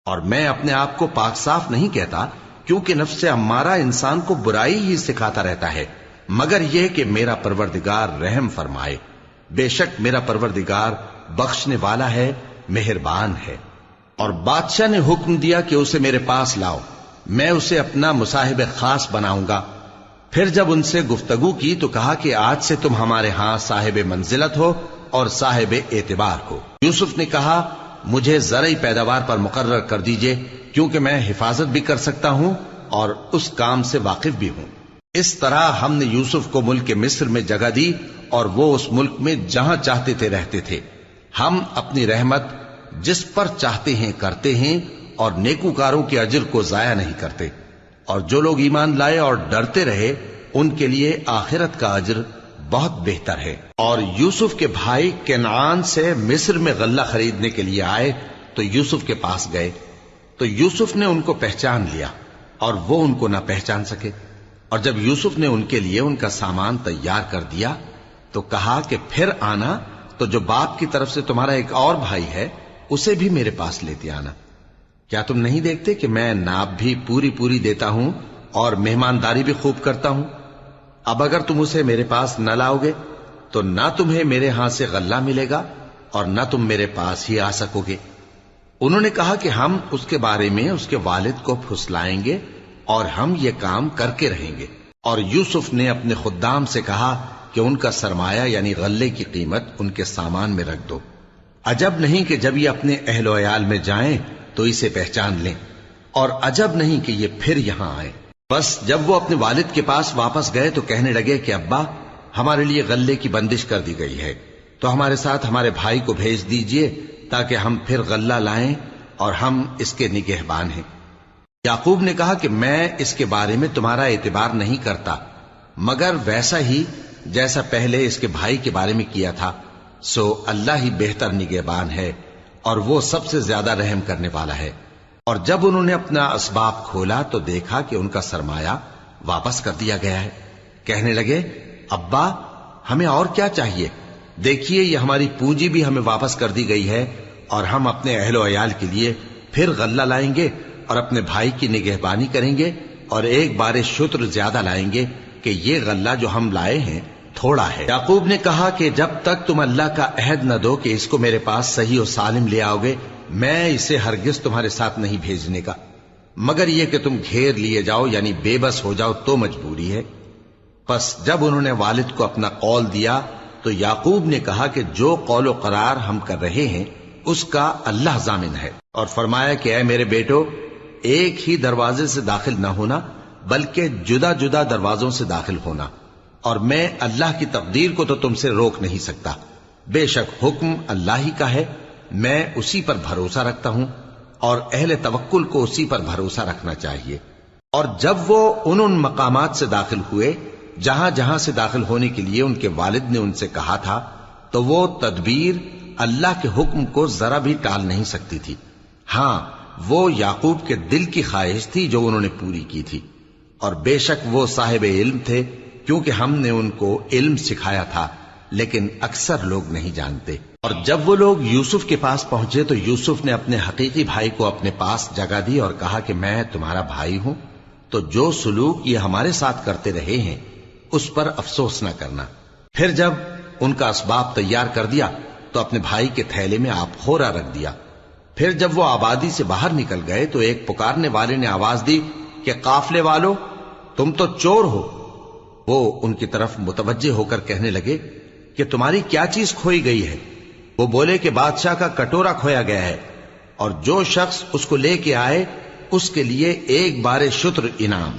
اور میں اپنے آپ کو پاک صاف نہیں کہتا، کیونکہ نفس امارہ انسان کو برائی ہی سکھاتا رہتا ہے، مگر یہ کہ میرا پروردگار رحم فرمائے۔ بے شک میرا پروردگار بخشنے والا ہے، مہربان ہے۔ اور بادشاہ نے حکم دیا کہ اسے میرے پاس لاؤ، میں اسے اپنا مصاحب خاص بناؤں گا۔ پھر جب ان سے گفتگو کی تو کہا کہ آج سے تم ہمارے ہاں صاحب منزلت ہو اور صاحب اعتبار ہو۔ یوسف نے کہا مجھے زرعی پیداوار پر مقرر کر دیجئے، کیونکہ میں حفاظت بھی کر سکتا ہوں اور اس کام سے واقف بھی ہوں۔ اس طرح ہم نے یوسف کو ملک مصر میں جگہ دی اور وہ اس ملک میں جہاں چاہتے تھے رہتے تھے۔ ہم اپنی رحمت جس پر چاہتے ہیں کرتے ہیں اور نیکوکاروں کے اجر کو ضائع نہیں کرتے، اور جو لوگ ایمان لائے اور ڈرتے رہے ان کے لیے آخرت کا اجر بہت بہتر ہے۔ اور یوسف کے بھائی کنعان سے مصر میں غلہ خریدنے کے لیے آئے تو یوسف کے پاس گئے، تو یوسف نے ان کو پہچان لیا اور وہ ان کو نہ پہچان سکے۔ اور جب یوسف نے ان کے لیے ان کا سامان تیار کر دیا تو کہا کہ پھر آنا تو جو باپ کی طرف سے تمہارا ایک اور بھائی ہے اسے بھی میرے پاس لیتے آنا۔ کیا تم نہیں دیکھتے کہ میں ناب بھی پوری پوری دیتا ہوں اور مہمانداری بھی خوب کرتا ہوں؟ اب اگر تم اسے میرے پاس نہ لاؤ گے تو نہ تمہیں میرے ہاں سے غلہ ملے گا اور نہ تم میرے پاس ہی آ سکو گے۔ انہوں نے کہا کہ ہم اس کے بارے میں اس کے والد کو پھسلائیں گے اور ہم یہ کام کر کے رہیں گے۔ اور یوسف نے اپنے خدام سے کہا کہ ان کا سرمایہ یعنی غلے کی قیمت ان کے سامان میں رکھ دو۔ عجب نہیں کہ جب یہ اپنے اہل و عیال میں جائیں تو اسے پہچان لیں، اور عجب نہیں کہ یہ پھر یہاں آئے۔ بس جب وہ اپنے والد کے پاس واپس گئے تو کہنے لگے کہ ابا ہمارے لیے غلے کی بندش کر دی گئی ہے، تو ہمارے ساتھ ہمارے بھائی کو بھیج دیجئے تاکہ ہم پھر غلہ لائیں اور ہم اس کے نگہبان ہیں۔ یعقوب نے کہا کہ میں اس کے بارے میں تمہارا اعتبار نہیں کرتا، مگر ویسا ہی جیسا پہلے اس کے بھائی کے بارے میں کیا تھا، سو اللہ ہی بہتر نگہبان ہے اور وہ سب سے زیادہ رحم کرنے والا ہے۔ اور جب انہوں نے اپنا اسباب کھولا تو دیکھا کہ ان کا سرمایہ واپس کر دیا گیا ہے۔ کہنے لگے ابا ہمیں اور کیا چاہیے؟ دیکھیے یہ ہماری پونجی بھی ہمیں واپس کر دی گئی ہے، اور ہم اپنے اہل و عیال کے لیے پھر غلہ لائیں گے اور اپنے بھائی کی نگہبانی کریں گے، اور ایک بار شتر زیادہ لائیں گے کہ یہ غلہ جو ہم لائے ہیں تھوڑا ہے۔ یعقوب نے کہا کہ جب تک تم اللہ کا عہد نہ دو کہ اس کو میرے پاس صحیح و سالم لے آؤ گے، میں اسے ہرگز تمہارے ساتھ نہیں بھیجنے کا، مگر یہ کہ تم گھیر لیے جاؤ یعنی بے بس ہو جاؤ تو مجبوری ہے۔ پس جب انہوں نے والد کو اپنا قول دیا تو یعقوب نے کہا کہ جو قول و قرار ہم کر رہے ہیں اس کا اللہ ضامن ہے، اور فرمایا کہ اے میرے بیٹو ایک ہی دروازے سے داخل نہ ہونا بلکہ جدا جدا دروازوں سے داخل ہونا، اور میں اللہ کی تقدیر کو تو تم سے روک نہیں سکتا۔ بے شک حکم اللہ ہی کا ہے، میں اسی پر بھروسہ رکھتا ہوں، اور اہل توکل کو اسی پر بھروسہ رکھنا چاہیے۔ اور جب وہ ان مقامات سے داخل ہوئے جہاں جہاں سے داخل ہونے کے لیے ان کے والد نے ان سے کہا تھا، تو وہ تدبیر اللہ کے حکم کو ذرا بھی ٹال نہیں سکتی تھی۔ ہاں وہ یعقوب کے دل کی خواہش تھی جو انہوں نے پوری کی تھی، اور بے شک وہ صاحب علم تھے، کیونکہ ہم نے ان کو علم سکھایا تھا، لیکن اکثر لوگ نہیں جانتے۔ اور جب وہ لوگ یوسف کے پاس پہنچے تو یوسف نے اپنے حقیقی بھائی کو اپنے پاس جگہ دی اور کہا کہ میں تمہارا بھائی ہوں، تو جو سلوک یہ ہمارے ساتھ کرتے رہے ہیں اس پر افسوس نہ کرنا۔ پھر جب ان کا اسباب تیار کر دیا تو اپنے بھائی کے تھیلے میں آپ خورا رکھ دیا۔ پھر جب وہ آبادی سے باہر نکل گئے تو ایک پکارنے والے نے آواز دی کہ قافلے والو تم تو چور ہو۔ وہ ان کی طرف متوجہ ہو کر کہنے لگے کہ تمہاری کیا چیز کھوئی گئی ہے؟ وہ بولے کہ بادشاہ کا کٹورا کھویا گیا ہے، اور جو شخص اس کو لے کے آئے اس کے لیے ایک بار شتر انعام،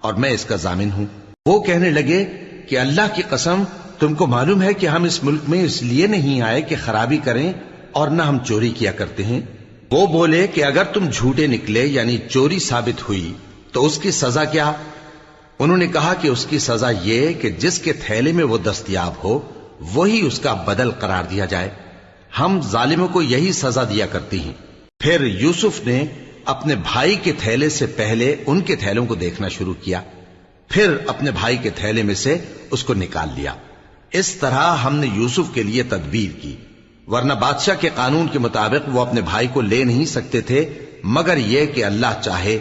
اور میں اس کا ضامن ہوں۔ وہ کہنے لگے کہ اللہ کی قسم تم کو معلوم ہے کہ ہم اس ملک میں اس لیے نہیں آئے کہ خرابی کریں اور نہ ہم چوری کیا کرتے ہیں۔ وہ بولے کہ اگر تم جھوٹے نکلے یعنی چوری ثابت ہوئی تو اس کی سزا کیا؟ انہوں نے کہا کہ اس کی سزا یہ کہ جس کے تھیلے میں وہ دستیاب ہو وہی اس کا بدل قرار دیا جائے، ہم ظالموں کو یہی سزا دیا کرتی ہیں۔ پھر یوسف نے اپنے بھائی کے تھیلے سے پہلے ان کے تھیلوں کو دیکھنا شروع کیا، پھر اپنے بھائی کے تھیلے میں سے اس کو نکال لیا۔ اس طرح ہم نے یوسف کے لیے تدبیر کی، ورنہ بادشاہ کے قانون کے مطابق وہ اپنے بھائی کو لے نہیں سکتے تھے مگر یہ کہ اللہ چاہے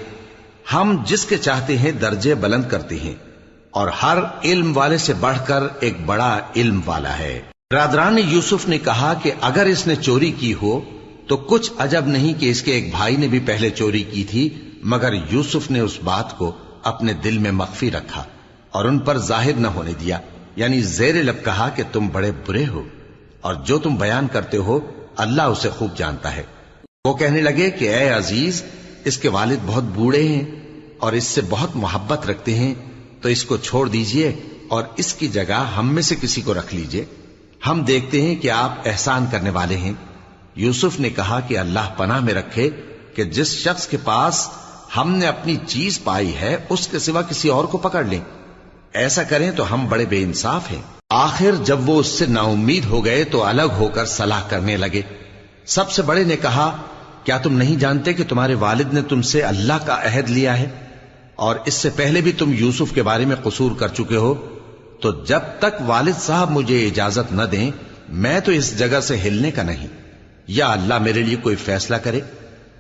ہم جس کے چاہتے ہیں درجے بلند کرتے ہیں، اور ہر علم والے سے بڑھ کر ایک بڑا علم والا ہے۔ برادران یوسف نے کہا کہ اگر اس نے چوری کی ہو تو کچھ عجب نہیں کہ اس کے ایک بھائی نے بھی پہلے چوری کی تھی، مگر یوسف نے اس بات کو اپنے دل میں مخفی رکھا اور ان پر ظاہر نہ ہونے دیا، یعنی زیر لب کہا کہ تم بڑے برے ہو اور جو تم بیان کرتے ہو اللہ اسے خوب جانتا ہے۔ وہ کہنے لگے کہ اے عزیز، اس کے والد بہت بوڑھے ہیں اور اس سے بہت محبت رکھتے ہیں، تو اس کو چھوڑ دیجئے اور اس کی جگہ ہم میں سے کسی کو رکھ لیجئے، ہم دیکھتے ہیں کہ آپ احسان کرنے والے ہیں۔ یوسف نے کہا کہ اللہ پناہ میں رکھے کہ جس شخص کے پاس ہم نے اپنی چیز پائی ہے اس کے سوا کسی اور کو پکڑ لیں، ایسا کریں تو ہم بڑے بے انصاف ہیں۔ آخر جب وہ اس سے نا امید ہو گئے تو الگ ہو کر صلاح کرنے لگے۔ سب سے بڑے نے کہا، کیا تم نہیں جانتے کہ تمہارے والد نے تم سے اللہ کا عہد لیا ہے، اور اس سے پہلے بھی تم یوسف کے بارے میں قصور کر چکے ہو؟ تو جب تک والد صاحب مجھے اجازت نہ دیں میں تو اس جگہ سے ہلنے کا نہیں، یا اللہ میرے لیے کوئی فیصلہ کرے،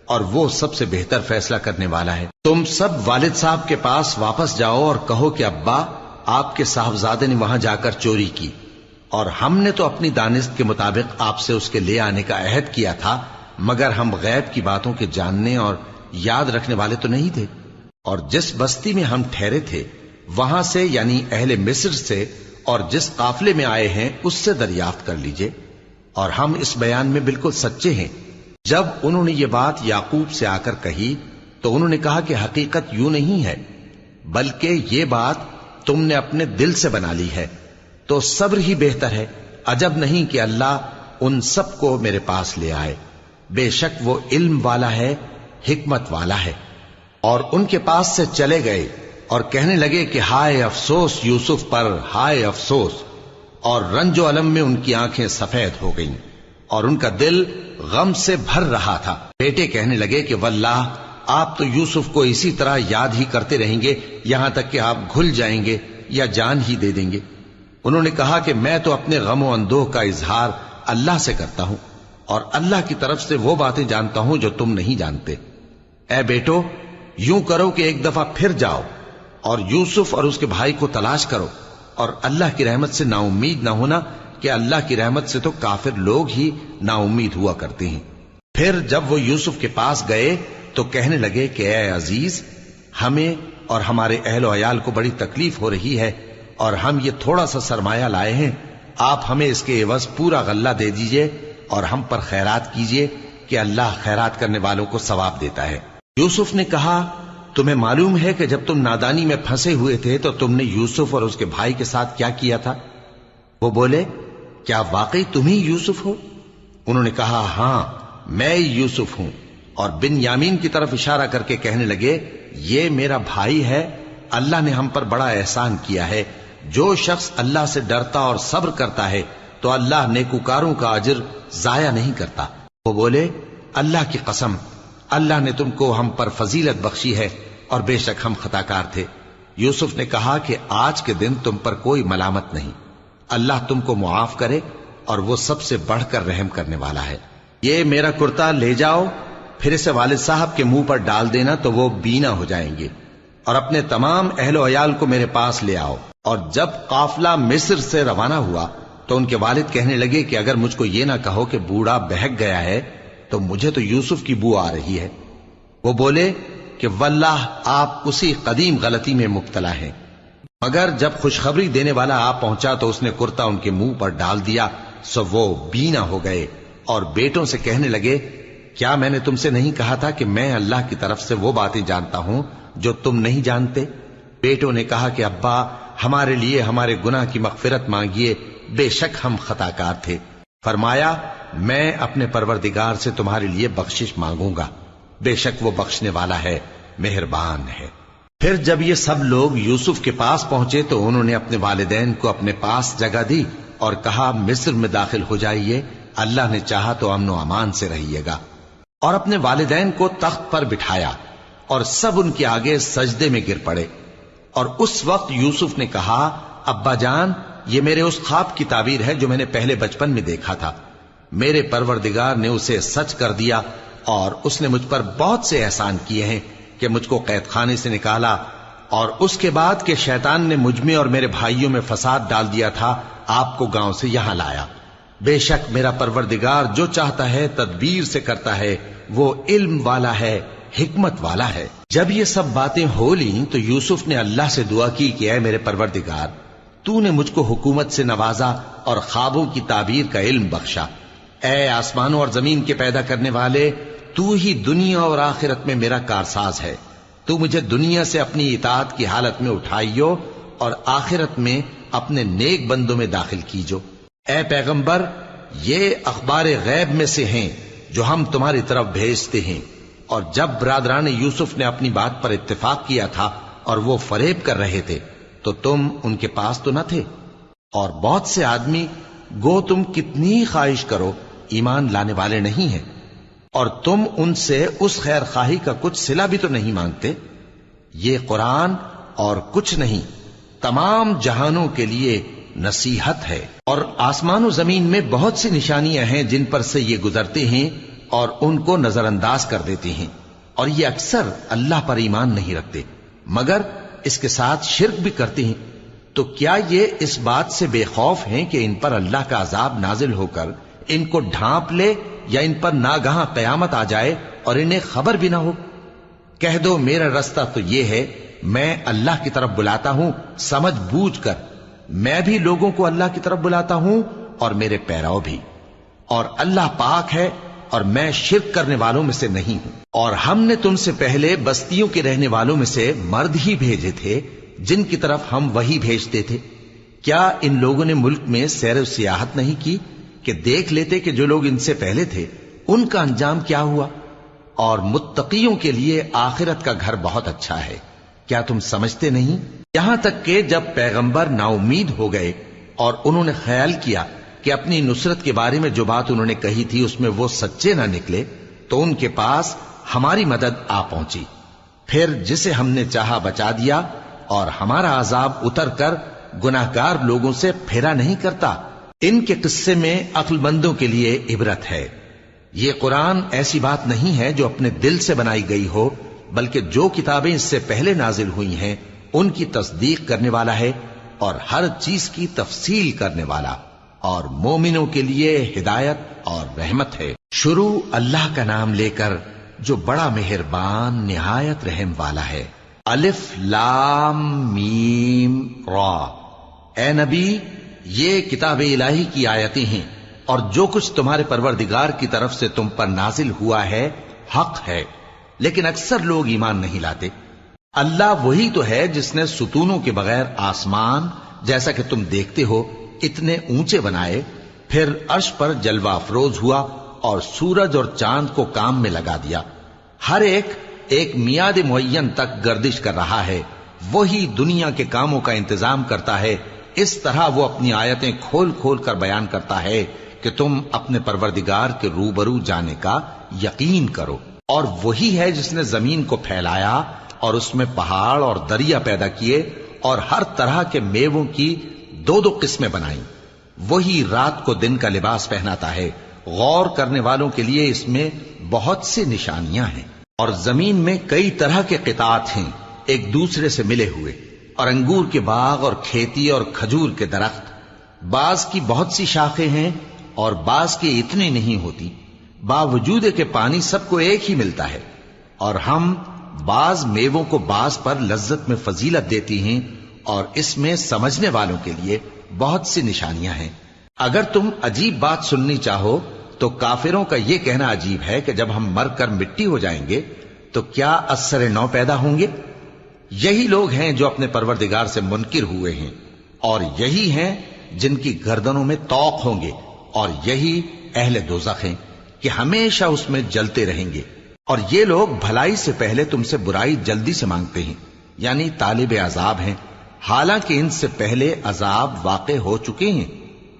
اور وہ سب سے بہتر فیصلہ کرنے والا ہے۔ تم سب والد صاحب کے پاس واپس جاؤ اور کہو کہ ابا، آپ کے صاحبزادے نے وہاں جا کر چوری کی، اور ہم نے تو اپنی دانست کے مطابق آپ سے اس کے لے آنے کا عہد کیا تھا، مگر ہم غیب کی باتوں کے جاننے اور یاد رکھنے والے تو نہیں تھے، اور جس بستی میں ہم ٹھہرے تھے وہاں سے، یعنی اہل مصر سے، اور جس قافلے میں آئے ہیں اس سے دریافت کر لیجئے، اور ہم اس بیان میں بالکل سچے ہیں۔ جب انہوں نے یہ بات یعقوب سے آ کر کہی تو انہوں نے کہا کہ حقیقت یوں نہیں ہے، بلکہ یہ بات تم نے اپنے دل سے بنا لی ہے، تو صبر ہی بہتر ہے۔ عجب نہیں کہ اللہ ان سب کو میرے پاس لے آئے، بے شک وہ علم والا ہے، حکمت والا ہے۔ اور ان کے پاس سے چلے گئے اور کہنے لگے کہ ہائے افسوس یوسف پر، ہائے افسوس، اور رنج و الم میں ان کی آنکھیں سفید ہو گئیں اور ان کا دل غم سے بھر رہا تھا۔ بیٹے کہنے لگے کہ واللہ آپ تو یوسف کو اسی طرح یاد ہی کرتے رہیں گے یہاں تک کہ آپ گھل جائیں گے یا جان ہی دے دیں گے۔ انہوں نے کہا کہ میں تو اپنے غم و اندوہ کا اظہار اللہ سے کرتا ہوں، اور اللہ کی طرف سے وہ باتیں جانتا ہوں جو تم نہیں جانتے۔ اے بیٹو، یوں کرو کہ ایک دفعہ پھر جاؤ اور یوسف اور اس کے بھائی کو تلاش کرو، اور اللہ کی رحمت سے نا امید نہ ہونا کہ اللہ کی رحمت سے تو کافر لوگ ہی نا امید ہوا کرتے ہیں۔ پھر جب وہ یوسف کے پاس گئے تو کہنے لگے کہ اے عزیز، ہمیں اور ہمارے اہل و عیال کو بڑی تکلیف ہو رہی ہے، اور ہم یہ تھوڑا سا سرمایہ لائے ہیں، آپ ہمیں اس کے عوض پورا غلہ دے دیجئے اور ہم پر خیرات کیجئے کہ اللہ خیرات کرنے والوں کو ثواب دیتا ہے۔ یوسف نے کہا، تمہیں معلوم ہے کہ جب تم نادانی میں پھنسے ہوئے تھے تو تم نے یوسف اور اس کے بھائی کے ساتھ کیا کیا تھا؟ وہ بولے، کیا واقعی تم ہی یوسف ہو؟ انہوں نے کہا، ہاں میں یوسف ہوں، اور بن یامین کی طرف اشارہ کر کے کہنے لگے، یہ میرا بھائی ہے، اللہ نے ہم پر بڑا احسان کیا ہے۔ جو شخص اللہ سے ڈرتا اور صبر کرتا ہے تو اللہ نیکوکاروں کا اجر ضائع نہیں کرتا۔ وہ بولے، اللہ کی قسم، اللہ نے تم کو ہم پر فضیلت بخشی ہے، اور بے شک ہم خطاکار تھے۔ یوسف نے کہا کہ آج کے دن تم پر کوئی ملامت نہیں، اللہ تم کو معاف کرے، اور وہ سب سے بڑھ کر رحم کرنے والا ہے۔ یہ میرا کرتا لے جاؤ، پھر اسے والد صاحب کے منہ پر ڈال دینا تو وہ بینا ہو جائیں گے، اور اپنے تمام اہل و عیال کو میرے پاس لے آؤ۔ اور جب قافلہ مصر سے روانہ ہوا تو ان کے والد کہنے لگے کہ اگر مجھ کو یہ نہ کہو کہ بوڑھا بہک گیا ہے تو مجھے تو یوسف کی بو آ رہی ہے۔ وہ بولے کہ واللہ آپ اسی قدیم غلطی میں مبتلا ہیں۔ مگر جب خوشخبری دینے والا آپ پہنچا تو اس نے کرتا ان کے منہ پر ڈال دیا، سو وہ بینا ہو گئے، اور بیٹوں سے کہنے لگے، کیا میں نے تم سے نہیں کہا تھا کہ میں اللہ کی طرف سے وہ باتیں جانتا ہوں جو تم نہیں جانتے؟ بیٹوں نے کہا کہ ابا، ہمارے لیے ہمارے گناہ کی مغفرت مانگیے، بے شک ہم خطاکار تھے۔ فرمایا، میں اپنے پروردگار سے تمہارے لیے بخشش مانگوں گا، بے شک وہ بخشنے والا ہے، مہربان ہے۔ پھر جب یہ سب لوگ یوسف کے پاس پہنچے تو انہوں نے اپنے والدین کو اپنے پاس جگہ دی اور کہا، مصر میں داخل ہو جائیے، اللہ نے چاہا تو امن و امان سے رہیے گا۔ اور اپنے والدین کو تخت پر بٹھایا اور سب ان کے آگے سجدے میں گر پڑے۔ اور اس وقت یوسف نے کہا، ابا جان، یہ میرے اس خواب کی تعبیر ہے جو میں نے پہلے بچپن میں دیکھا تھا، میرے پروردگار نے اسے سچ کر دیا اور اس نے مجھ پر بہت سے احسان کیے ہیں کہ مجھ کو قید خانے سے نکالا، اور اس کے بعد کہ شیطان نے مجھ میں اور میرے بھائیوں میں فساد ڈال دیا تھا، آپ کو گاؤں سے یہاں لایا۔ بے شک میرا پروردگار جو چاہتا ہے تدبیر سے کرتا ہے، وہ علم والا ہے، حکمت والا ہے۔ جب یہ سب باتیں ہو لیں تو یوسف نے اللہ سے دعا کی کہ اے میرے پروردگار، تو نے مجھ کو حکومت سے نوازا اور خوابوں کی تعبیر کا علم بخشا۔ اے آسمانوں اور زمین کے پیدا کرنے والے، تو ہی دنیا اور آخرت میں میرا کارساز ہے۔ تو مجھے دنیا سے اپنی اطاعت کی حالت میں اٹھائیو اور آخرت میں اپنے نیک بندوں میں داخل کیجو۔ اے پیغمبر، یہ اخبار غیب میں سے ہیں جو ہم تمہاری طرف بھیجتے ہیں۔ اور جب برادران یوسف نے اپنی بات پر اتفاق کیا تھا اور وہ فریب کر رہے تھے تو تم ان کے پاس تو نہ تھے، اور بہت سے آدمی گو تم کتنی خواہش کرو ایمان لانے والے نہیں ہیں، اور تم ان سے اس خیر خواہی کا کچھ صلہ بھی تو نہیں مانگتے۔ یہ قرآن اور کچھ نہیں تمام جہانوں کے لیے نصیحت ہے، اور آسمان و زمین میں بہت سی نشانیاں ہیں جن پر سے یہ گزرتے ہیں اور ان کو نظر انداز کر دیتے ہیں، اور یہ اکثر اللہ پر ایمان نہیں رکھتے مگر اس کے ساتھ شرک بھی کرتے ہیں۔ تو کیا یہ اس بات سے بے خوف ہیں کہ ان پر اللہ کا عذاب نازل ہو کر ان کو ڈھانپ لے، یا ان پر ناگہاں قیامت آ جائے اور انہیں خبر بھی نہ ہو؟ کہہ دو میرا رستہ تو یہ ہے، میں اللہ کی طرف بلاتا ہوں سمجھ بوجھ کر، میں بھی لوگوں کو اللہ کی طرف بلاتا ہوں اور میرے پیراؤ بھی، اور اللہ پاک ہے اور میں شرک کرنے والوں میں سے نہیں ہوں۔ اور ہم نے تم سے پہلے بستیوں کے رہنے والوں میں سے مرد ہی بھیجے تھے جن کی طرف ہم وہی بھیجتے تھے۔ کیا ان لوگوں نے ملک میں سیر و سیاحت نہیں کی کہ دیکھ لیتے کہ جو لوگ ان سے پہلے تھے ان کا انجام کیا ہوا؟ اور متقیوں کے لیے آخرت کا گھر بہت اچھا ہے، کیا تم سمجھتے نہیں؟ یہاں تک کہ جب پیغمبر نا امید ہو گئے اور انہوں نے خیال کیا کہ اپنی نصرت کے بارے میں جو بات انہوں نے کہی تھی اس میں وہ سچے نہ نکلے، تو ان کے پاس ہماری مدد آ پہنچی، پھر جسے ہم نے چاہا بچا دیا، اور ہمارا عذاب اتر کر گناہگار لوگوں سے پھیرا نہیں کرتا۔ ان کے قصے میں عقل مندوں کے لیے عبرت ہے۔ یہ قرآن ایسی بات نہیں ہے جو اپنے دل سے بنائی گئی ہو، بلکہ جو کتابیں اس سے پہلے نازل ہوئی ہیں ان کی تصدیق کرنے والا ہے اور ہر چیز کی تفصیل کرنے والا، اور مومنوں کے لیے ہدایت اور رحمت ہے۔ شروع اللہ کا نام لے کر جو بڑا مہربان نہایت رحم والا ہے۔ الف لام میم را۔ اے نبی، یہ کتاب الہی کی آیتیں ہیں، اور جو کچھ تمہارے پروردگار کی طرف سے تم پر نازل ہوا ہے حق ہے، لیکن اکثر لوگ ایمان نہیں لاتے۔ اللہ وہی تو ہے جس نے ستونوں کے بغیر آسمان جیسا کہ تم دیکھتے ہو اتنے اونچے بنائے، پھر عرش پر جلوہ افروز ہوا اور سورج اور چاند کو کام میں لگا دیا، ہر ایک میعاد معین تک گردش کر رہا ہے۔ وہی دنیا کے کاموں کا انتظام کرتا ہے، اس طرح وہ اپنی آیتیں کھول کھول کر بیان کرتا ہے کہ تم اپنے پروردگار کے روبرو جانے کا یقین کرو۔ اور وہی ہے جس نے زمین کو پھیلایا اور اس میں پہاڑ اور دریا پیدا کیے اور ہر طرح کے میووں کی دو دو قسمیں بنائیں۔ وہی رات کو دن کا لباس پہناتا ہے، غور کرنے والوں کے لیے اس میں بہت سی نشانیاں ہیں۔ اور زمین میں کئی طرح کے قطعات ہیں ایک دوسرے سے ملے ہوئے، اور انگور کے باغ اور کھیتی اور کھجور کے درخت، بعض کی بہت سی شاخیں ہیں اور بعض کی اتنی نہیں ہوتی، باوجود کہ پانی سب کو ایک ہی ملتا ہے۔ اور ہم بعض میووں کو بعض پر لذت میں فضیلت دیتی ہیں، اور اس میں سمجھنے والوں کے لیے بہت سی نشانیاں ہیں۔ اگر تم عجیب بات سننی چاہو تو کافروں کا یہ کہنا عجیب ہے کہ جب ہم مر کر مٹی ہو جائیں گے تو کیا اثر نو پیدا ہوں گے؟ یہی لوگ ہیں جو اپنے پروردگار سے منکر ہوئے ہیں، اور یہی ہیں جن کی گردنوں میں طوق ہوں گے، اور یہی اہل دوزخ ہیں کہ ہمیشہ اس میں جلتے رہیں گے۔ اور یہ لوگ بھلائی سے پہلے تم سے برائی جلدی سے مانگتے ہیں، یعنی طالب عذاب ہیں، حالانکہ ان سے پہلے عذاب واقع ہو چکے ہیں۔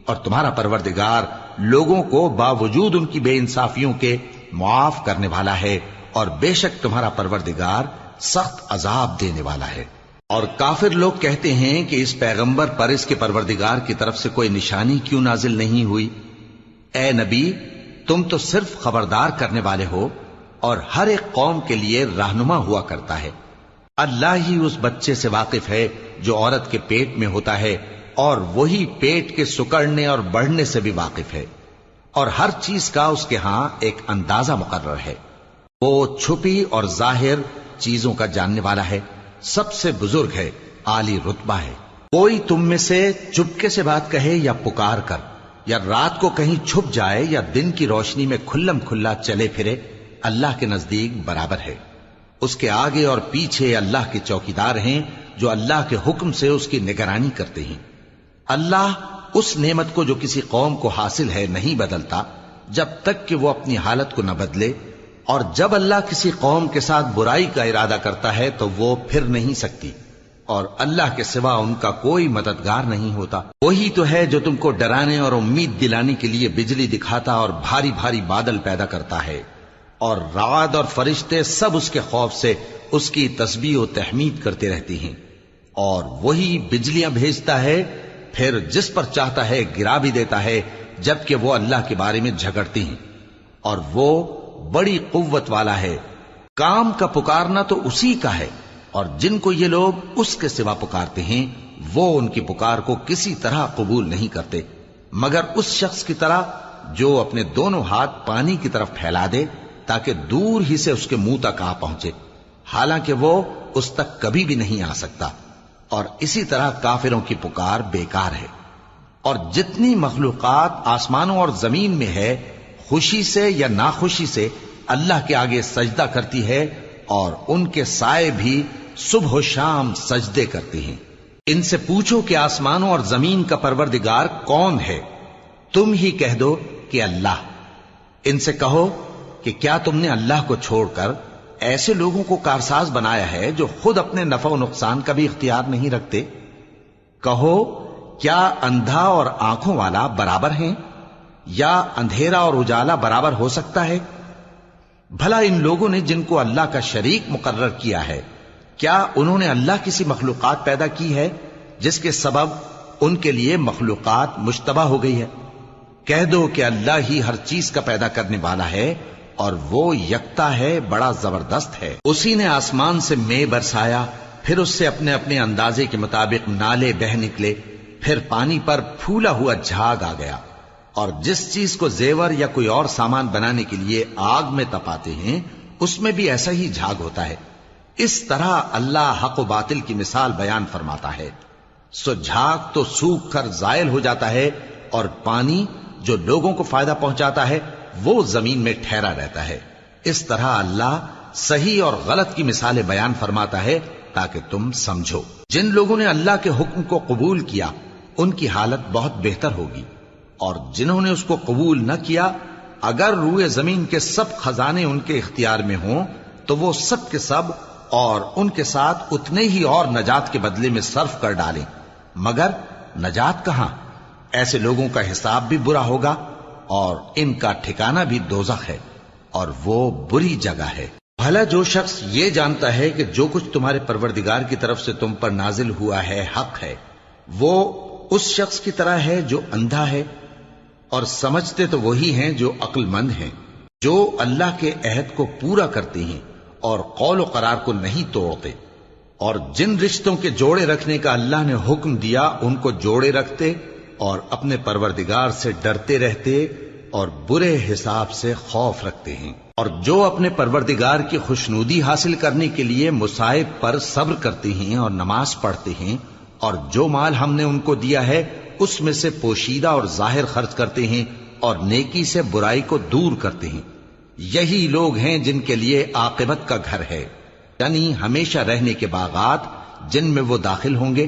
اور تمہارا پروردگار لوگوں کو باوجود ان کی بے انصافیوں کے معاف کرنے والا ہے، اور بے شک تمہارا پروردگار سخت عذاب دینے والا ہے۔ اور کافر لوگ کہتے ہیں کہ اس پیغمبر پر اس کے پروردگار کی طرف سے کوئی نشانی کیوں نازل نہیں ہوئی؟ اے نبی، تم تو صرف خبردار کرنے والے ہو، اور ہر ایک قوم کے لیے رہنما ہوا کرتا ہے۔ اللہ ہی اس بچے سے واقف ہے جو عورت کے پیٹ میں ہوتا ہے، اور وہی پیٹ کے سکڑنے اور بڑھنے سے بھی واقف ہے، اور ہر چیز کا اس کے ہاں ایک اندازہ مقرر ہے۔ وہ چھپی اور ظاہر چیزوں کا جاننے والا ہے، سب سے بزرگ ہے، عالی رتبہ ہے۔ کوئی تم میں سے چپکے سے بات کہے یا پکار کر، یا رات کو کہیں چھپ جائے یا دن کی روشنی میں کھلم کھلا چلے پھرے، اللہ کے نزدیک برابر ہے۔ اس کے آگے اور پیچھے اللہ کے چوکیدار ہیں جو اللہ کے حکم سے اس کی نگرانی کرتے ہیں۔ اللہ اس نعمت کو جو کسی قوم کو حاصل ہے نہیں بدلتا جب تک کہ وہ اپنی حالت کو نہ بدلے، اور جب اللہ کسی قوم کے ساتھ برائی کا ارادہ کرتا ہے تو وہ پھر نہیں سکتی، اور اللہ کے سوا ان کا کوئی مددگار نہیں ہوتا۔ وہی تو ہے جو تم کو ڈرانے اور امید دلانے کے لیے بجلی دکھاتا اور بھاری بھاری بادل پیدا کرتا ہے، اور رعد اور فرشتے سب اس کے خوف سے اس کی تسبیح و تحمید کرتے رہتے ہیں۔ اور وہی بجلیاں بھیجتا ہے، پھر جس پر چاہتا ہے گرا بھی دیتا ہے، جبکہ وہ اللہ کے بارے میں جھگڑتے ہیں، اور وہ بڑی قوت والا ہے۔ کام کا پکارنا تو اسی کا ہے، اور جن کو یہ لوگ اس کے سوا پکارتے ہیں وہ ان کی پکار کو کسی طرح قبول نہیں کرتے، مگر اس شخص کی طرح جو اپنے دونوں ہاتھ پانی کی طرف پھیلا دے تاکہ دور ہی سے اس کے منہ تک آ پہنچے، حالانکہ وہ اس تک کبھی بھی نہیں آ سکتا۔ اور اسی طرح کافروں کی پکار بیکار ہے۔ اور جتنی مخلوقات آسمانوں اور زمین میں ہے، خوشی سے یا ناخوشی سے اللہ کے آگے سجدہ کرتی ہے، اور ان کے سائے بھی صبح و شام سجدے کرتے ہیں۔ ان سے پوچھو کہ آسمانوں اور زمین کا پروردگار کون ہے؟ تم ہی کہہ دو کہ اللہ۔ ان سے کہو کہ کیا تم نے اللہ کو چھوڑ کر ایسے لوگوں کو کارساز بنایا ہے جو خود اپنے نفع و نقصان کا بھی اختیار نہیں رکھتے؟ کہو کیا اندھا اور آنکھوں والا برابر ہیں، یا اندھیرا اور اجالا برابر ہو سکتا ہے؟ بھلا ان لوگوں نے جن کو اللہ کا شریک مقرر کیا ہے، کیا انہوں نے اللہ کسی مخلوقات پیدا کی ہے جس کے سبب ان کے لیے مخلوقات مشتبہ ہو گئی ہے؟ کہہ دو کہ اللہ ہی ہر چیز کا پیدا کرنے والا ہے، اور وہ یکتا ہے، بڑا زبردست ہے۔ اسی نے آسمان سے مے برسایا، پھر اس سے اپنے اپنے اندازے کے مطابق نالے بہ نکلے، پھر پانی پر پھولا ہوا جھاگ آ گیا۔ اور جس چیز کو زیور یا کوئی اور سامان بنانے کے لیے آگ میں تپاتے ہیں اس میں بھی ایسا ہی جھاگ ہوتا ہے۔ اس طرح اللہ حق و باطل کی مثال بیان فرماتا ہے۔ سو جھاگ تو سوکھ کر زائل ہو جاتا ہے، اور پانی جو لوگوں کو فائدہ پہنچاتا ہے وہ زمین میں ٹھہرا رہتا ہے۔ اس طرح اللہ صحیح اور غلط کی مثالیں بیان فرماتا ہے تاکہ تم سمجھو۔ جن لوگوں نے اللہ کے حکم کو قبول کیا ان کی حالت بہت بہتر ہوگی، اور جنہوں نے اس کو قبول نہ کیا، اگر روئے زمین کے سب خزانے ان کے اختیار میں ہوں تو وہ سب کے سب اور ان کے ساتھ اتنے ہی اور نجات کے بدلے میں صرف کر ڈالیں، مگر نجات کہاں؟ ایسے لوگوں کا حساب بھی برا ہوگا، اور ان کا ٹھکانہ بھی دوزخ ہے، اور وہ بری جگہ ہے۔ بھلا جو شخص یہ جانتا ہے کہ جو کچھ تمہارے پروردگار کی طرف سے تم پر نازل ہوا ہے حق ہے، وہ اس شخص کی طرح ہے جو اندھا ہے؟ اور سمجھتے تو وہی ہیں جو عقل مند ہیں، جو اللہ کے عہد کو پورا کرتے ہیں اور قول و قرار کو نہیں توڑتے، اور جن رشتوں کے جوڑے رکھنے کا اللہ نے حکم دیا ان کو جوڑے رکھتے، اور اپنے پروردگار سے ڈرتے رہتے اور برے حساب سے خوف رکھتے ہیں، اور جو اپنے پروردگار کی خوشنودی حاصل کرنے کے لیے مصائب پر صبر کرتے ہیں اور نماز پڑھتے ہیں، اور جو مال ہم نے ان کو دیا ہے اس میں سے پوشیدہ اور ظاہر خرچ کرتے ہیں، اور نیکی سے برائی کو دور کرتے ہیں۔ یہی لوگ ہیں جن کے لیے عاقبت کا گھر ہے، یعنی ہمیشہ رہنے کے باغات جن میں وہ داخل ہوں گے،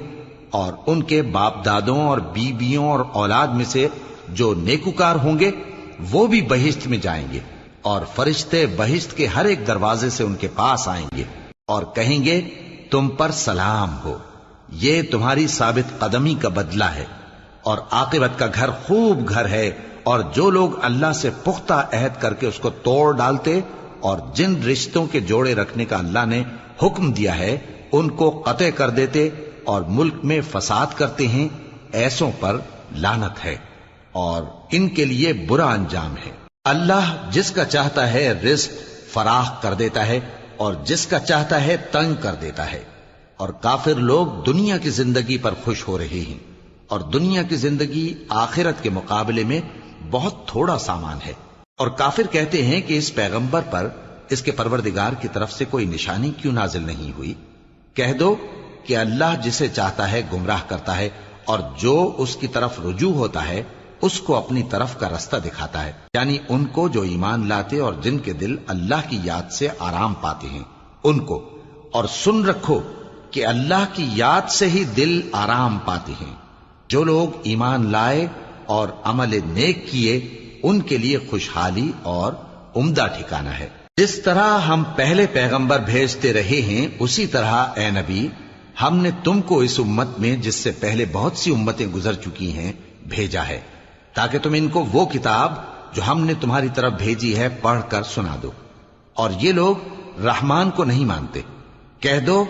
اور ان کے باپ دادوں اور بیویوں اور اولاد میں سے جو نیکوکار ہوں گے وہ بھی بہشت میں جائیں گے، اور فرشتے بہشت کے ہر ایک دروازے سے ان کے پاس آئیں گے اور کہیں گے تم پر سلام ہو، یہ تمہاری ثابت قدمی کا بدلہ ہے، اور عاقبت کا گھر خوب گھر ہے۔ اور جو لوگ اللہ سے پختہ عہد کر کے اس کو توڑ ڈالتے اور جن رشتوں کے جوڑے رکھنے کا اللہ نے حکم دیا ہے ان کو قطع کر دیتے اور ملک میں فساد کرتے ہیں، ایسوں پر لعنت ہے اور ان کے لیے برا انجام ہے۔ اللہ جس کا چاہتا ہے رزق فراخ کر دیتا ہے اور جس کا چاہتا ہے تنگ کر دیتا ہے۔ اور کافر لوگ دنیا کی زندگی پر خوش ہو رہے ہیں، اور دنیا کی زندگی آخرت کے مقابلے میں بہت تھوڑا سامان ہے۔ اور کافر کہتے ہیں کہ اس پیغمبر پر اس کے پروردگار کی طرف سے کوئی نشانی کیوں نازل نہیں ہوئی؟ کہہ دو کہ اللہ جسے چاہتا ہے گمراہ کرتا ہے، اور جو اس کی طرف رجوع ہوتا ہے اس کو اپنی طرف کا رستہ دکھاتا ہے، یعنی ان کو جو ایمان لاتے اور جن کے دل اللہ کی یاد سے آرام پاتے ہیں ان کو۔ اور سن رکھو کہ اللہ کی یاد سے ہی دل آرام پاتے ہیں۔ جو لوگ ایمان لائے اور عمل نیک کیے ان کے لیے خوشحالی اور عمدہ ٹھکانہ ہے۔ جس طرح ہم پہلے پیغمبر بھیجتے رہے ہیں اسی طرح اے نبی ہم نے تم کو اس امت میں جس سے پہلے بہت سی امتیں گزر چکی ہیں بھیجا ہے، تاکہ تم ان کو وہ کتاب جو ہم نے تمہاری طرف بھیجی ہے پڑھ کر سنا دو۔ اور یہ لوگ رحمان کو نہیں مانتے۔ کہہ دو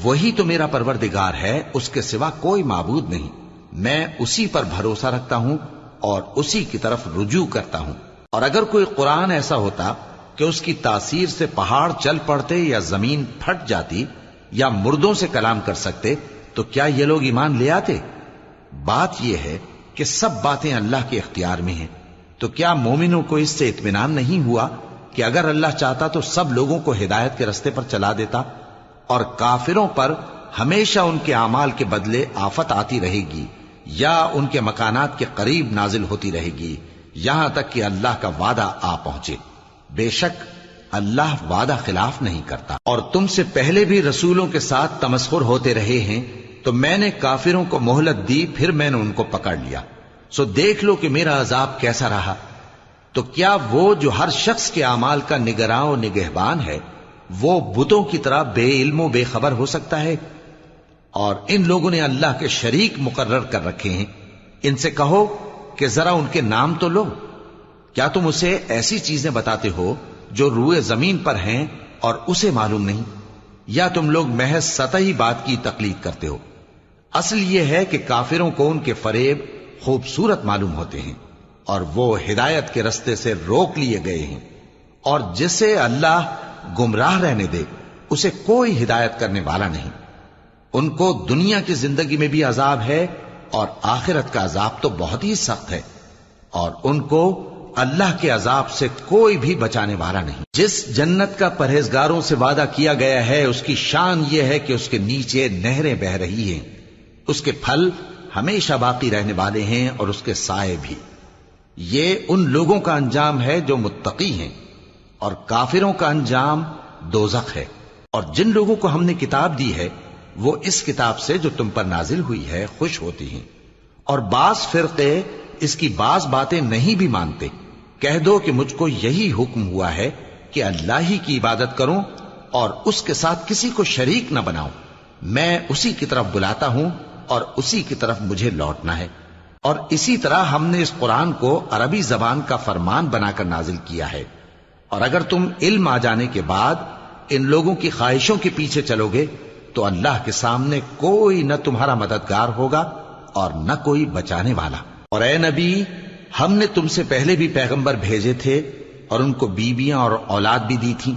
وہی تو میرا پروردگار ہے، اس کے سوا کوئی معبود نہیں، میں اسی پر بھروسہ رکھتا ہوں اور اسی کی طرف رجوع کرتا ہوں۔ اور اگر کوئی قرآن ایسا ہوتا کہ اس کی تاثیر سے پہاڑ چل پڑتے یا زمین پھٹ جاتی یا مردوں سے کلام کر سکتے تو کیا یہ لوگ ایمان لے آتے؟ بات یہ ہے کہ سب باتیں اللہ کے اختیار میں ہیں، تو کیا مومنوں کو اس سے اطمینان نہیں ہوا کہ اگر اللہ چاہتا تو سب لوگوں کو ہدایت کے رستے پر چلا دیتا؟ اور کافروں پر ہمیشہ ان کے اعمال کے بدلے آفت آتی رہے گی یا ان کے مکانات کے قریب نازل ہوتی رہے گی یہاں تک کہ اللہ کا وعدہ آ پہنچے۔ بے شک اللہ وعدہ خلاف نہیں کرتا۔ اور تم سے پہلے بھی رسولوں کے ساتھ تمسخر ہوتے رہے ہیں، تو میں نے کافروں کو مہلت دی، پھر میں نے ان کو پکڑ لیا، سو دیکھ لو کہ میرا عذاب کیسا رہا۔ تو کیا وہ جو ہر شخص کے اعمال کا نگراں و نگہبان ہے وہ بتوں کی طرح بے علم و بے خبر ہو سکتا ہے؟ اور ان لوگوں نے اللہ کے شریک مقرر کر رکھے ہیں۔ ان سے کہو کہ ذرا ان کے نام تو لو۔ کیا تم اسے ایسی چیزیں بتاتے ہو جو روئے زمین پر ہیں اور اسے معلوم نہیں، یا تم لوگ محض سطحی بات کی تقلید کرتے ہو؟ اصل یہ ہے کہ کافروں کو ان کے فریب خوبصورت معلوم ہوتے ہیں اور وہ ہدایت کے رستے سے روک لیے گئے ہیں، اور جسے اللہ گمراہ رہنے دے اسے کوئی ہدایت کرنے والا نہیں۔ ان کو دنیا کی زندگی میں بھی عذاب ہے اور آخرت کا عذاب تو بہت ہی سخت ہے، اور ان کو اللہ کے عذاب سے کوئی بھی بچانے والا نہیں۔ جس جنت کا پرہیزگاروں سے وعدہ کیا گیا ہے اس کی شان یہ ہے کہ اس کے نیچے نہریں بہ رہی ہیں، اس کے پھل ہمیشہ باقی رہنے والے ہیں اور اس کے سائے بھی۔ یہ ان لوگوں کا انجام ہے جو متقی ہیں، اور کافروں کا انجام دوزخ ہے۔ اور جن لوگوں کو ہم نے کتاب دی ہے وہ اس کتاب سے جو تم پر نازل ہوئی ہے خوش ہوتی ہیں، اور بعض فرقے اس کی بعض باتیں نہیں بھی مانتے۔ کہہ دو کہ مجھ کو یہی حکم ہوا ہے کہ اللہ ہی کی عبادت کروں اور اس کے ساتھ کسی کو شریک نہ بناؤں۔ میں اسی کی طرف بلاتا ہوں اور اسی کی طرف مجھے لوٹنا ہے۔ اور اسی طرح ہم نے اس قرآن کو عربی زبان کا فرمان بنا کر نازل کیا ہے۔ اور اگر تم علم آ جانے کے بعد ان لوگوں کی خواہشوں کے پیچھے چلو گے تو اللہ کے سامنے کوئی نہ تمہارا مددگار ہوگا اور نہ کوئی بچانے والا۔ اور اے نبی ہم نے تم سے پہلے بھی پیغمبر بھیجے تھے اور ان کو بیویاں اور اولاد بھی دی تھی،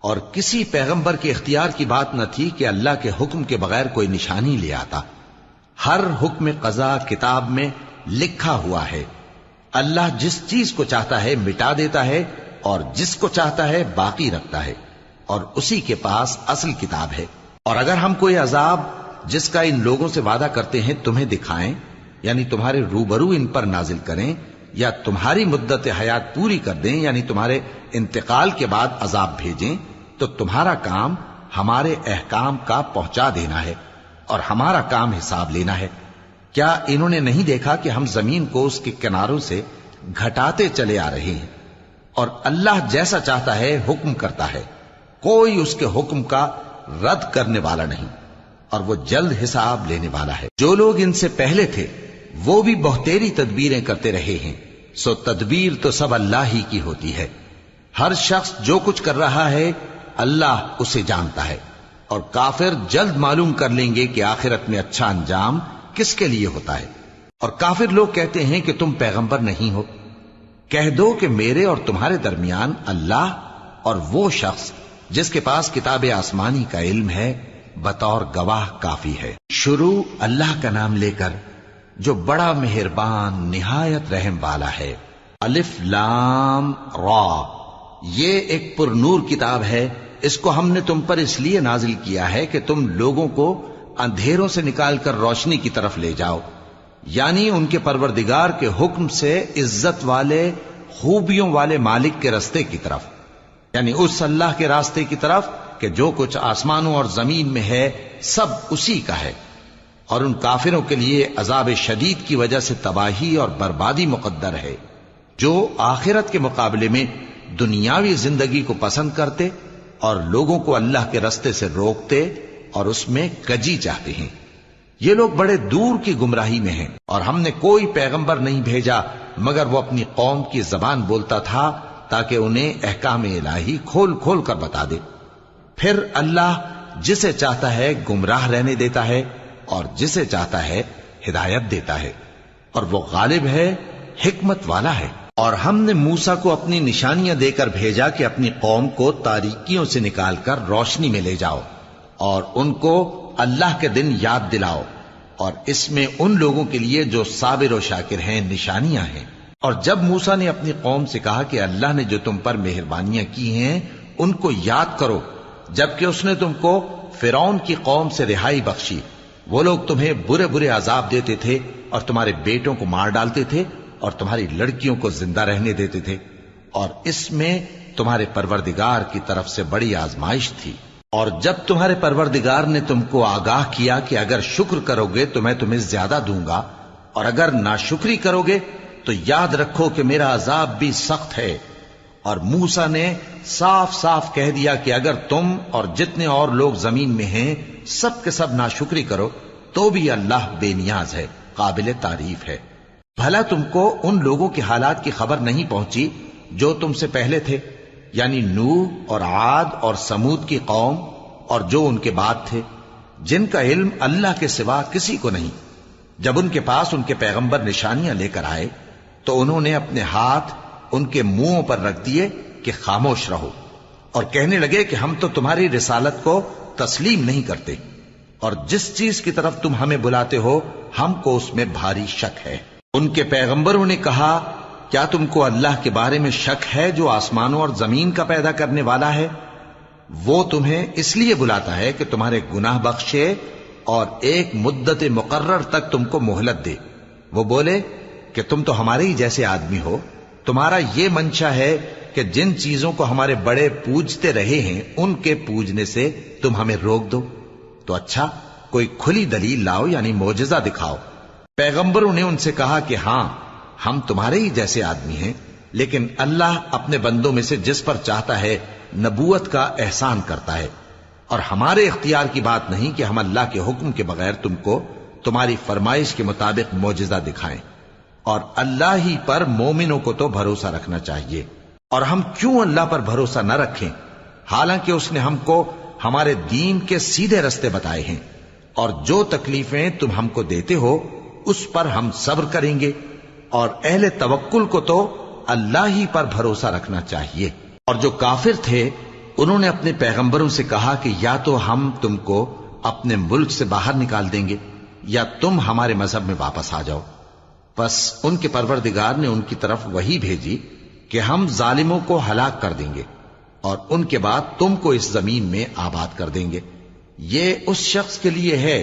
اور کسی پیغمبر کے اختیار کی بات نہ تھی کہ اللہ کے حکم کے بغیر کوئی نشانی لے آتا۔ ہر حکم قضا کتاب میں لکھا ہوا ہے۔ اللہ جس چیز کو چاہتا ہے مٹا دیتا ہے اور جس کو چاہتا ہے باقی رکھتا ہے، اور اسی کے پاس اصل کتاب ہے۔ اور اگر ہم کوئی عذاب جس کا ان لوگوں سے وعدہ کرتے ہیں تمہیں دکھائیں، یعنی تمہارے روبرو ان پر نازل کریں، یا تمہاری مدت حیات پوری کر دیں، یعنی تمہارے انتقال کے بعد عذاب بھیجیں، تو تمہارا کام ہمارے احکام کا پہنچا دینا ہے اور ہمارا کام حساب لینا ہے۔ کیا انہوں نے نہیں دیکھا کہ ہم زمین کو اس کے کناروں سے گھٹاتے چلے آ رہے ہیں؟ اور اللہ جیسا چاہتا ہے حکم کرتا ہے، کوئی اس کے حکم کا رد کرنے والا نہیں، اور وہ جلد حساب لینے والا ہے۔ جو لوگ ان سے پہلے تھے وہ بھی بہتیری تدبیریں کرتے رہے ہیں، سو تدبیر تو سب اللہ ہی کی ہوتی ہے۔ ہر شخص جو کچھ کر رہا ہے اللہ اسے جانتا ہے، اور کافر جلد معلوم کر لیں گے کہ آخرت میں اچھا انجام کس کے لیے ہوتا ہے۔ اور کافر لوگ کہتے ہیں کہ تم پیغمبر نہیں ہو۔ کہہ دو کہ میرے اور تمہارے درمیان اللہ اور وہ شخص جس کے پاس کتاب آسمانی کا علم ہے بطور گواہ کافی ہے۔ شروع اللہ کا نام لے کر جو بڑا مہربان نہایت رحم والا ہے۔ الف لام را، یہ ایک پر نور کتاب ہے، اس کو ہم نے تم پر اس لیے نازل کیا ہے کہ تم لوگوں کو اندھیروں سے نکال کر روشنی کی طرف لے جاؤ، یعنی ان کے پروردگار کے حکم سے عزت والے خوبیوں والے مالک کے راستے کی طرف، یعنی اس اللہ کے راستے کی طرف کہ جو کچھ آسمانوں اور زمین میں ہے سب اسی کا ہے۔ اور ان کافروں کے لیے عذاب شدید کی وجہ سے تباہی اور بربادی مقدر ہے، جو آخرت کے مقابلے میں دنیاوی زندگی کو پسند کرتے اور لوگوں کو اللہ کے راستے سے روکتے اور اس میں کجی چاہتے ہیں۔ یہ لوگ بڑے دور کی گمراہی میں ہیں، اور ہم نے کوئی پیغمبر نہیں بھیجا مگر وہ اپنی قوم کی زبان بولتا تھا تاکہ انہیں احکام الہی کھول کھول کر بتا دے۔ پھر اللہ جسے چاہتا ہے گمراہ رہنے دیتا ہے اور جسے چاہتا ہے ہدایت دیتا ہے، اور وہ غالب ہے، حکمت والا ہے۔ اور ہم نے موسیٰ کو اپنی نشانیاں دے کر بھیجا کہ اپنی قوم کو تاریکیوں سے نکال کر روشنی میں لے جاؤ اور ان کو اللہ کے دن یاد دلاؤ، اور اس میں ان لوگوں کے لیے جو صابر و شاکر ہیں نشانیاں ہیں۔ اور جب موسیٰ نے اپنی قوم سے کہا کہ اللہ نے جو تم پر مہربانیاں کی ہیں ان کو یاد کرو، جبکہ اس نے تم کو فرعون کی قوم سے رہائی بخشی، وہ لوگ تمہیں برے برے عذاب دیتے تھے اور تمہارے بیٹوں کو مار ڈالتے تھے اور تمہاری لڑکیوں کو زندہ رہنے دیتے تھے، اور اس میں تمہارے پروردگار کی طرف سے بڑی آزمائش تھی۔ اور جب تمہارے پروردگار نے تم کو آگاہ کیا کہ اگر شکر کرو گے تو میں تمہیں زیادہ دوں گا، اور اگر ناشکری کرو گے تو یاد رکھو کہ میرا عذاب بھی سخت ہے۔ اور موسیٰ نے صاف صاف کہہ دیا کہ اگر تم اور جتنے اور لوگ زمین میں ہیں سب کے سب ناشکری کرو تو بھی اللہ بے نیاز ہے، قابل تعریف ہے۔ بھلا تم کو ان لوگوں کے حالات کی خبر نہیں پہنچی جو تم سے پہلے تھے، یعنی نوح اور عاد اور سمود کی قوم اور جو ان کے بعد تھے، جن کا علم اللہ کے سوا کسی کو نہیں۔ جب ان کے پاس ان کے پیغمبر نشانیاں لے کر آئے تو انہوں نے اپنے ہاتھ ان کے منہوں پر رکھ دیے کہ خاموش رہو، اور کہنے لگے کہ ہم تو تمہاری رسالت کو تسلیم نہیں کرتے، اور جس چیز کی طرف تم ہمیں بلاتے ہو ہم کو اس میں بھاری شک ہے۔ ان کے پیغمبروں نے کہا، کیا تم کو اللہ کے بارے میں شک ہے جو آسمانوں اور زمین کا پیدا کرنے والا ہے؟ وہ تمہیں اس لیے بلاتا ہے کہ تمہارے گناہ بخشے اور ایک مدت مقرر تک تم کو مہلت دے۔ وہ بولے کہ تم تو ہمارے ہی جیسے آدمی ہو، تمہارا یہ منشا ہے کہ جن چیزوں کو ہمارے بڑے پوجتے رہے ہیں ان کے پوجنے سے تم ہمیں روک دو، تو اچھا کوئی کھلی دلیل لاؤ، یعنی معجزہ دکھاؤ۔ پیغمبروں نے ان سے کہا کہ ہاں ہم تمہارے ہی جیسے آدمی ہیں، لیکن اللہ اپنے بندوں میں سے جس پر چاہتا ہے نبوت کا احسان کرتا ہے، اور ہمارے اختیار کی بات نہیں کہ ہم اللہ کے حکم کے بغیر تم کو تمہاری فرمائش کے مطابق معجزہ دکھائیں، اور اللہ ہی پر مومنوں کو تو بھروسہ رکھنا چاہیے۔ اور ہم کیوں اللہ پر بھروسہ نہ رکھیں حالانکہ اس نے ہم کو ہمارے دین کے سیدھے رستے بتائے ہیں، اور جو تکلیفیں تم ہم کو دیتے ہو اس پر ہم صبر کریں گے، اور اہل توکل کو تو اللہ ہی پر بھروسہ رکھنا چاہیے۔ اور جو کافر تھے انہوں نے اپنے پیغمبروں سے کہا کہ یا تو ہم تم کو اپنے ملک سے باہر نکال دیں گے یا تم ہمارے مذہب میں واپس آ جاؤ۔ بس ان کے پروردگار نے ان کی طرف وحی بھیجی کہ ہم ظالموں کو ہلاک کر دیں گے اور ان کے بعد تم کو اس زمین میں آباد کر دیں گے۔ یہ اس شخص کے لیے ہے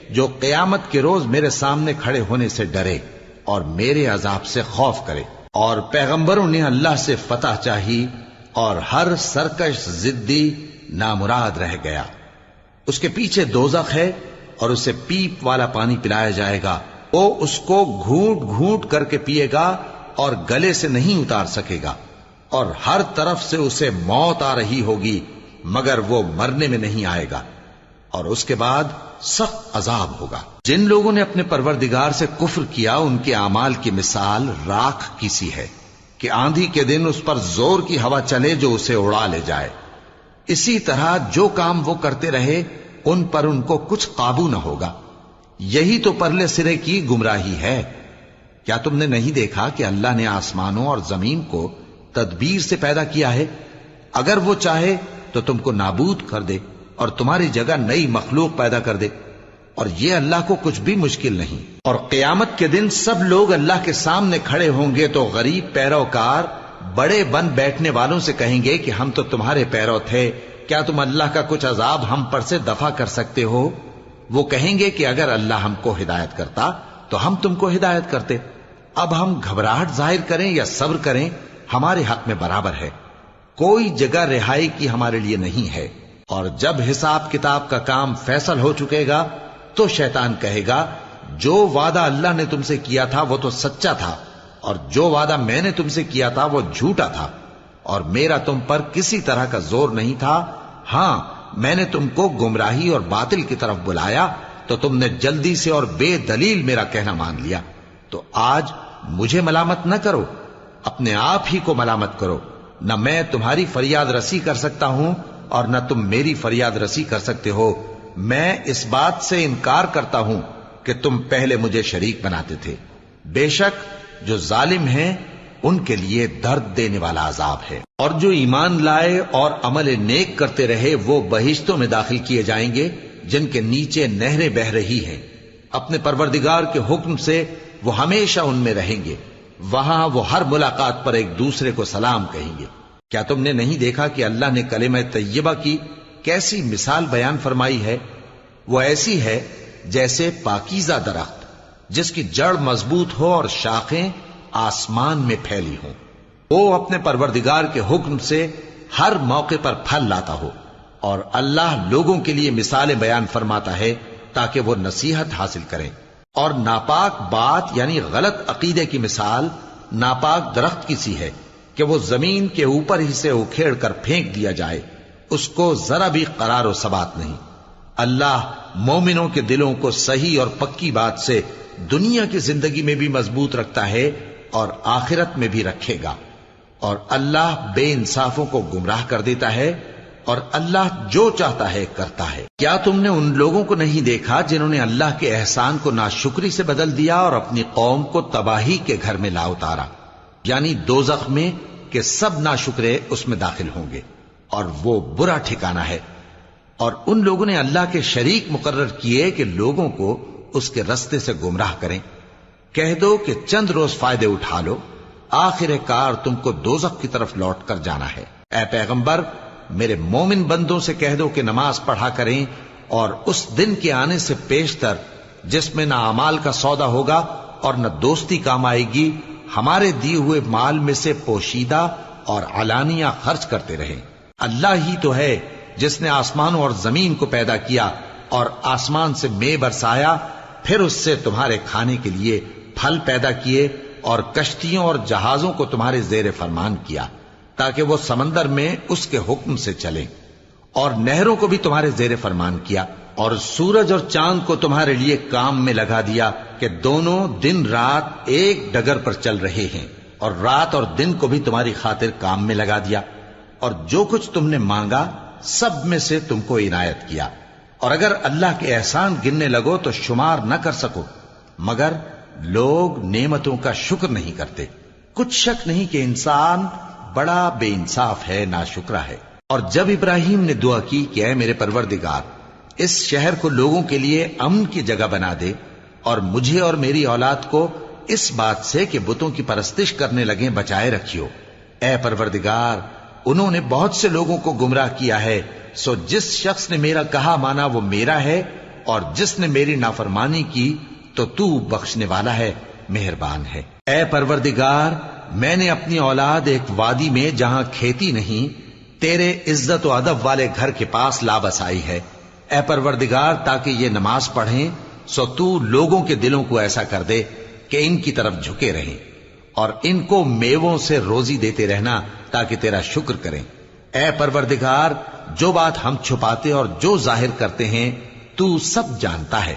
جو قیامت کے روز میرے سامنے کھڑے ہونے سے ڈرے اور میرے عذاب سے خوف کرے۔ اور پیغمبروں نے اللہ سے فتح چاہی اور ہر سرکش ضدی نامراد رہ گیا۔ اس کے پیچھے دوزخ ہے اور اسے پیپ والا پانی پلایا جائے گا، وہ اس کو گھونٹ گھونٹ کر کے پیے گا اور گلے سے نہیں اتار سکے گا، اور ہر طرف سے اسے موت آ رہی ہوگی مگر وہ مرنے میں نہیں آئے گا، اور اس کے بعد سخت عذاب ہوگا۔ جن لوگوں نے اپنے پروردگار سے کفر کیا ان کے اعمال کی مثال راکھ کی سی ہے کہ آندھی کے دن اس پر زور کی ہوا چلے جو اسے اڑا لے جائے۔ اسی طرح جو کام وہ کرتے رہے ان پر ان کو کچھ قابو نہ ہوگا۔ یہی تو پرلے سرے کی گمراہی ہے۔ کیا تم نے نہیں دیکھا کہ اللہ نے آسمانوں اور زمین کو تدبیر سے پیدا کیا ہے؟ اگر وہ چاہے تو تم کو نابود کر دے اور تمہاری جگہ نئی مخلوق پیدا کر دے، اور یہ اللہ کو کچھ بھی مشکل نہیں۔ اور قیامت کے دن سب لوگ اللہ کے سامنے کھڑے ہوں گے تو غریب پیروکار بڑے بن بیٹھنے والوں سے کہیں گے کہ ہم تو تمہارے پیرو تھے، کیا تم اللہ کا کچھ عذاب ہم پر سے دفع کر سکتے ہو؟ وہ کہیں گے کہ اگر اللہ ہم کو ہدایت کرتا تو ہم تم کو ہدایت کرتے۔ اب ہم گھبراہٹ ظاہر کریں یا صبر کریں، ہمارے حق میں برابر ہے، کوئی جگہ رہائی کی ہمارے لیے نہیں ہے۔ اور جب حساب کتاب کا کام فیصل ہو چکے گا تو شیطان کہے گا جو وعدہ اللہ نے تم سے کیا تھا وہ تو سچا تھا، اور جو وعدہ میں نے تم سے کیا تھا وہ جھوٹا تھا، اور میرا تم پر کسی طرح کا زور نہیں تھا۔ ہاں، میں نے تم کو گمراہی اور باطل کی طرف بلایا تو تم نے جلدی سے اور بے دلیل میرا کہنا مان لیا، تو آج مجھے ملامت نہ کرو، اپنے آپ ہی کو ملامت کرو۔ نہ میں تمہاری فریاد رسی کر سکتا ہوں اور نہ تم میری فریاد رسی کر سکتے ہو۔ میں اس بات سے انکار کرتا ہوں کہ تم پہلے مجھے شریک بناتے تھے۔ بے شک جو ظالم ہیں ان کے لیے درد دینے والا عذاب ہے۔ اور جو ایمان لائے اور عمل نیک کرتے رہے وہ بہشتوں میں داخل کیے جائیں گے جن کے نیچے نہریں بہہ رہی ہیں، اپنے پروردگار کے حکم سے وہ ہمیشہ ان میں رہیں گے، وہاں وہ ہر ملاقات پر ایک دوسرے کو سلام کہیں گے۔ کیا تم نے نہیں دیکھا کہ اللہ نے کلمہ طیبہ کی کیسی مثال بیان فرمائی ہے؟ وہ ایسی ہے جیسے پاکیزہ درخت جس کی جڑ مضبوط ہو اور شاخیں آسمان میں پھیلی ہوں، وہ اپنے پروردگار کے حکم سے ہر موقع پر پھل لاتا ہو۔ اور اللہ لوگوں کے لیے مثالیں بیان فرماتا ہے تاکہ وہ نصیحت حاصل کریں۔ اور ناپاک بات یعنی غلط عقیدے کی مثال ناپاک درخت کی سی ہے کہ وہ زمین کے اوپر ہی سے اکھیڑ کر پھینک دیا جائے، اس کو ذرا بھی قرار و ثبات نہیں۔ اللہ مومنوں کے دلوں کو صحیح اور پکی بات سے دنیا کی زندگی میں بھی مضبوط رکھتا ہے اور آخرت میں بھی رکھے گا۔ اور اللہ بے انصافوں کو گمراہ کر دیتا ہے، اور اللہ جو چاہتا ہے کرتا ہے۔ کیا تم نے ان لوگوں کو نہیں دیکھا جنہوں نے اللہ کے احسان کو ناشکری سے بدل دیا اور اپنی قوم کو تباہی کے گھر میں لا اتارا، یعنی دوزخ میں، کہ سب ناشکرے اس میں داخل ہوں گے اور وہ برا ٹھکانہ ہے۔ اور ان لوگوں نے اللہ کے شریک مقرر کیے کہ لوگوں کو اس کے رستے سے گمراہ کریں۔ کہہ دو کہ چند روز فائدے اٹھا لو، آخر کار تم کو دوزخ کی طرف لوٹ کر جانا ہے۔ اے پیغمبر، میرے مومن بندوں سے کہہ دو کہ نماز پڑھا کریں، اور اس دن کے آنے سے پیشتر جس میں نہ اعمال کا سودا ہوگا اور نہ دوستی کام آئے گی، ہمارے دیے ہوئے مال میں سے پوشیدہ اور علانیہ خرچ کرتے رہیں۔ اللہ ہی تو ہے جس نے آسمانوں اور زمین کو پیدا کیا اور آسمان سے مے برسایا، پھر اس سے تمہارے کھانے کے لیے پھل پیدا کیے اور کشتیوں اور جہازوں کو تمہارے زیر فرمان کیا تاکہ وہ سمندر میں اس کے حکم سے چلیں، اور نہروں کو بھی تمہارے زیر فرمان کیا، اور سورج اور چاند کو تمہارے لیے کام میں لگا دیا کہ دونوں دن رات ایک ڈگر پر چل رہے ہیں، اور رات اور دن کو بھی تمہاری خاطر کام میں لگا دیا، اور جو کچھ تم نے مانگا سب میں سے تم کو عنایت کیا۔ اور اگر اللہ کے احسان گننے لگو تو شمار نہ کر سکو، مگر لوگ نعمتوں کا شکر نہیں کرتے۔ کچھ شک نہیں کہ انسان بڑا بے انصاف ہے، ناشکرا ہے۔ اور جب ابراہیم نے دعا کی کہ اے میرے پروردگار، اس شہر کو لوگوں کے لیے امن کی جگہ بنا دے، اور مجھے اور میری اولاد کو اس بات سے کہ بتوں کی پرستش کرنے لگیں بچائے رکھیو۔ اے پروردگار، انہوں نے بہت سے لوگوں کو گمراہ کیا ہے، سو جس شخص نے میرا کہا مانا وہ میرا ہے، اور جس نے میری نافرمانی کی تو تو بخشنے والا ہے، مہربان ہے۔ اے پروردگار، میں نے اپنی اولاد ایک وادی میں جہاں کھیتی نہیں، تیرے عزت و ادب والے گھر کے پاس لا بسائی ہے۔ اے پروردگار، تاکہ یہ نماز پڑھیں، سو تو لوگوں کے دلوں کو ایسا کر دے کہ ان کی طرف جھکے رہیں، اور ان کو میووں سے روزی دیتے رہنا تاکہ تیرا شکر کریں۔ اے پروردگار، جو بات ہم چھپاتے اور جو ظاہر کرتے ہیں تو سب جانتا ہے،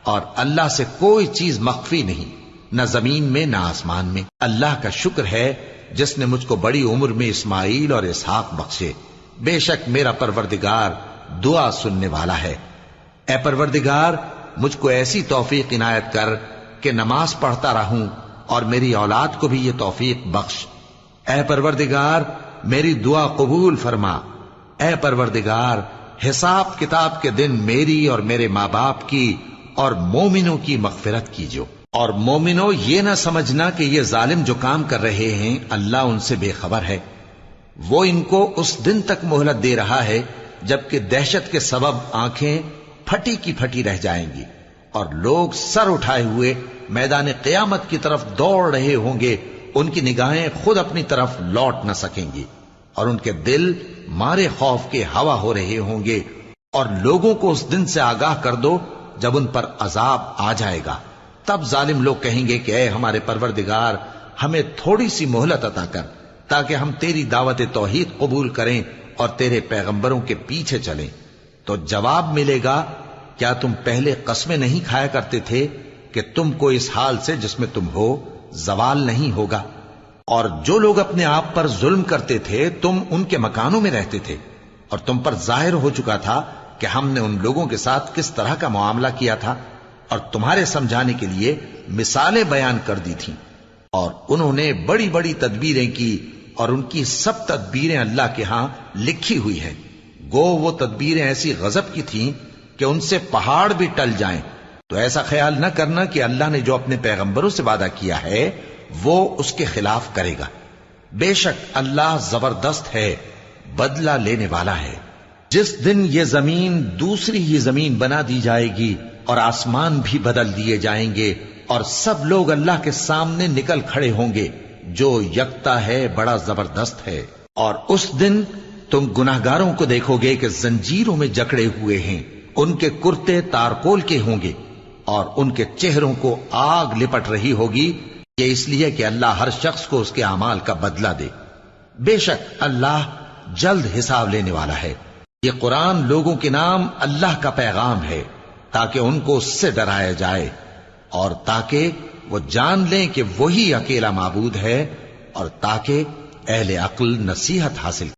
اور اللہ سے کوئی چیز مخفی نہیں، نہ زمین میں نہ آسمان میں۔ اللہ کا شکر ہے جس نے مجھ کو بڑی عمر میں اسماعیل اور اسحاق بخشے، بے شک میرا پروردگار دعا سننے والا ہے۔ اے پروردگار، مجھ کو ایسی توفیق عنایت کر کہ نماز پڑھتا رہوں، اور میری اولاد کو بھی یہ توفیق بخش۔ اے پروردگار، میری دعا قبول فرما۔ اے پروردگار، حساب کتاب کے دن میری اور میرے ماں باپ کی اور مومنوں کی مغفرت کیجو۔ اور مومنوں، یہ نہ سمجھنا کہ یہ ظالم جو کام کر رہے ہیں اللہ ان سے بے خبر ہے۔ وہ ان کو اس دن تک مہلت دے رہا ہے جبکہ دہشت کے سبب آنکھیں پھٹی کی پھٹی رہ جائیں گی اور لوگ سر اٹھائے ہوئے میدان قیامت کی طرف دوڑ رہے ہوں گے۔ ان کی نگاہیں خود اپنی طرف لوٹ نہ سکیں گی اور ان کے دل مارے خوف کے ہوا ہو رہے ہوں گے۔ اور لوگوں کو اس دن سے آگاہ کر دو جب ان پر عذاب آ جائے گا۔ تب ظالم لوگ کہیں گے کہ اے ہمارے پروردگار، ہمیں تھوڑی سی مہلت عطا کر تاکہ ہم تیری دعوت توحید قبول کریں اور تیرے پیغمبروں کے پیچھے چلیں۔ تو جواب ملے گا، کیا تم پہلے قسمیں نہیں کھایا کرتے تھے کہ تم کو اس حال سے جس میں تم ہو زوال نہیں ہوگا؟ اور جو لوگ اپنے آپ پر ظلم کرتے تھے تم ان کے مکانوں میں رہتے تھے، اور تم پر ظاہر ہو چکا تھا کہ ہم نے ان لوگوں کے ساتھ کس طرح کا معاملہ کیا تھا، اور تمہارے سمجھانے کے لیے مثالیں بیان کر دی تھیں۔ اور انہوں نے بڑی بڑی تدبیریں کی، اور ان کی سب تدبیریں اللہ کے ہاں لکھی ہوئی ہیں۔ گو وہ تدبیریں ایسی غضب کی تھیں کہ ان سے پہاڑ بھی ٹل جائیں۔ تو ایسا خیال نہ کرنا کہ اللہ نے جو اپنے پیغمبروں سے وعدہ کیا ہے وہ اس کے خلاف کرے گا۔ بے شک اللہ زبردست ہے، بدلہ لینے والا ہے۔ جس دن یہ زمین دوسری ہی زمین بنا دی جائے گی اور آسمان بھی بدل دیے جائیں گے اور سب لوگ اللہ کے سامنے نکل کھڑے ہوں گے، جو یکتا ہے بڑا زبردست ہے۔ اور اس دن تم گناہگاروں کو دیکھو گے کہ زنجیروں میں جکڑے ہوئے ہیں، ان کے کرتے تارکول کے ہوں گے اور ان کے چہروں کو آگ لپٹ رہی ہوگی، یہ اس لیے کہ اللہ ہر شخص کو اس کے اعمال کا بدلہ دے۔ بے شک اللہ جلد حساب لینے والا ہے۔ یہ قرآن لوگوں کے نام اللہ کا پیغام ہے تاکہ ان کو اس سے ڈرایا جائے اور تاکہ وہ جان لیں کہ وہی اکیلا معبود ہے، اور تاکہ اہل عقل نصیحت حاصل